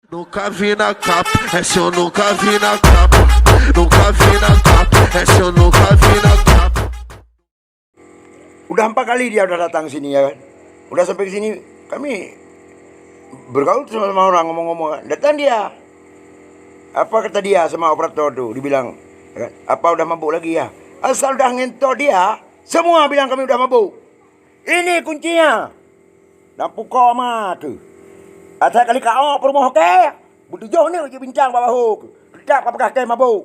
Nunca vi na capa, essa eu nunca vi na capa. Nunca vi na capa, essa eu nunca vi na capa. Udah 4 kali dia udah datang sini ya kan. Udah sampai ke sini kami bergaul sama orang ngomong-ngomong. Datang dia. Apa kata dia sama operator tuh? Dibilang, ya kan? Apa udah mabuk lagi ya? Asal udah ngentot dia, semua bilang kami udah mabuk. Ini kuncinya. Dan pukul mati. Asal kali kau perumah ke, butuh jauh ni je bincang bawah ke. Tidak apa ke mabuk.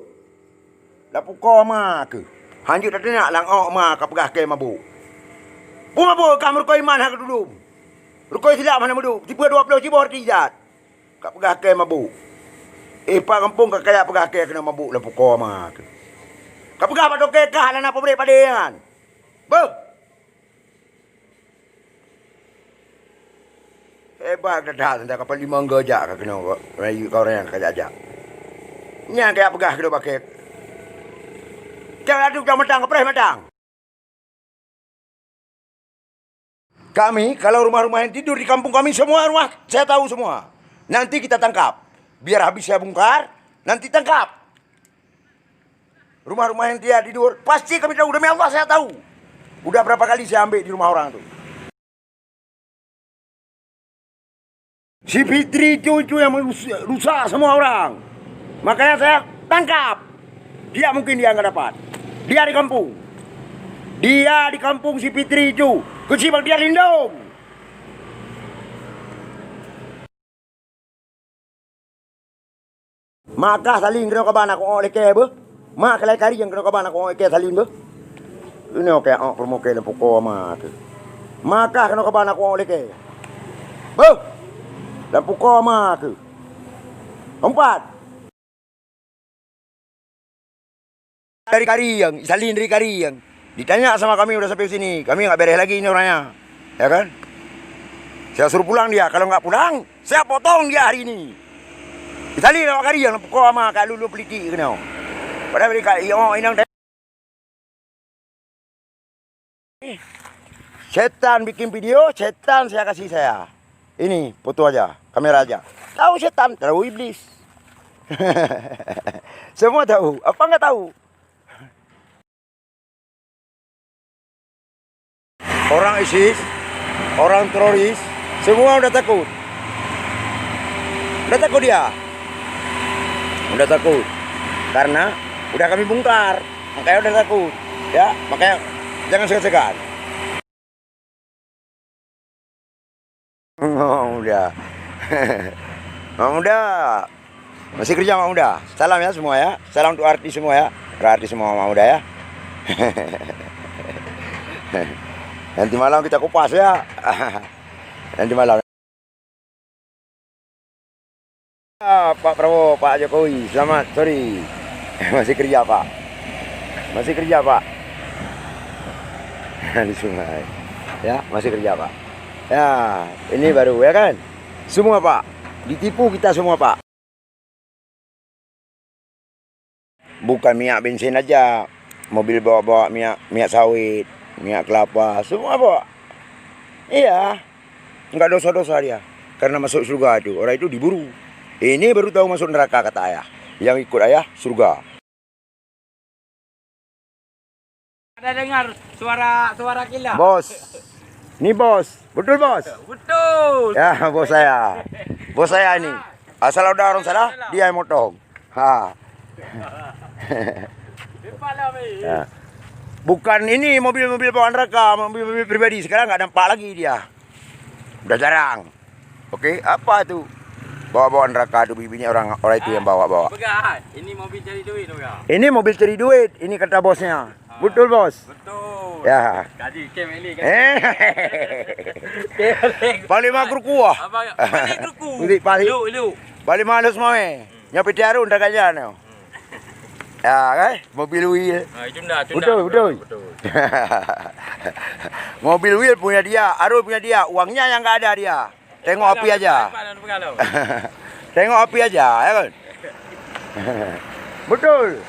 Dan pukul mati. Hanjut tak nak langok mah kapagah ke mabuk. Mabuk kamu rukoi mana dulu. Rukoi silap mana madu. Tiba 20 cibor tijat. Kapagah ke mabuk. Pak kampung kaya pagah ke kena mabuk dan pukul mati. Kapagah patok ke kah lan apa boleh padean. Hebat dah dah kapal 5 gajak kena rayu kau orang kajak. Nya kayak pegah kena pakai. Jangan aduk jam matang ke matang. Kami kalau rumah-rumah yang tidur di kampung kami semua rumah saya tahu semua. Nanti kita tangkap. Biar habis saya bongkar, nanti tangkap. Rumah-rumah yang dia tidur pasti kami tahu, demi Allah saya tahu. Udah berapa kali saya ambil di rumah orang tuh. Si Fitri cucu yang rusak semua orang. Makanya saya tangkap. Dia mungkin dia nggak dapat. Dia di kampung. Dia di kampung si Fitri itu. Kecibang dia lindung. Maka saling kena kaban aku oleh ke be. Mak kelai kari yang kena kaban aku oleh ke saling be. Ini oke promoke dan pokok mak. Maka kena kaban aku oleh ke. Be. Dan pukul mah ke. 4. Dari Kariang, salin dari Kariang. Ditanya sama kami udah sampai sini, kami nggak beres lagi ini orangnya, ya kan? Saya suruh pulang dia, kalau nggak pulang, saya potong dia hari ini. Salin dari Kariang, pukul mah kayak lulu peliti kena. Padahal mereka inang. Setan bikin video, setan saya kasih saya. Ini foto aja, kamera aja. Tahu setan, tahu iblis. Semua tahu, apa nggak tahu? Orang ISIS, orang teroris, semua udah takut. Udah takut dia. Udah takut. Karena udah kami bongkar, makanya udah takut. Ya, makanya jangan segan-segan. Udah. Udah. Masih kerja Mak Muda. Salam ya semua ya. Salam untuk artis semua ya. Artis semua Mak Muda ya. Nanti malam kita kupas ya. Nanti malam. Pak Prabowo, Pak Jokowi, selamat sorry. Masih kerja Pak. Masih kerja Pak. Di sungai. Ya, masih kerja Pak. Ya, ini baru ya kan? Semua Pak, ditipu kita semua Pak. Bukan minyak bensin aja, mobil bawa minyak sawit, minyak kelapa, semua bawa. Iya, nggak dosa-dosa dia, karena masuk surga itu, orang itu diburu. Ini baru tahu masuk neraka kata ayah, yang ikut ayah surga. Ada dengar suara kilat? Bos, ini bos, betul bos? Betul. Ya bos saya. Bos saya ini. Asal ada orang salah, dia yang motong. Ha. Ya. Bukan ini mobil-mobil bawaan neraka, mobil-mobil pribadi. Sekarang nggak nampak lagi dia. Udah jarang. Oke, apa itu? Bawa-bawa neraka itu bibinya orang itu yang bawa-bawa. Ini mobil cari duit juga. Ini mobil cari duit, ini kata bosnya. Betul bos? Betul. Ya. Gaji kem ini kan. Balik mak kuah. Balik kruku. Lu. Balik malus mau nyapi tiarun dah kajian yo. Ya kan, mobil wheel. Betul. Mobil wheel punya dia, Arul punya dia, uangnya yang nggak ada dia. Tengok api aja. Tengok api aja, ya kan? Betul.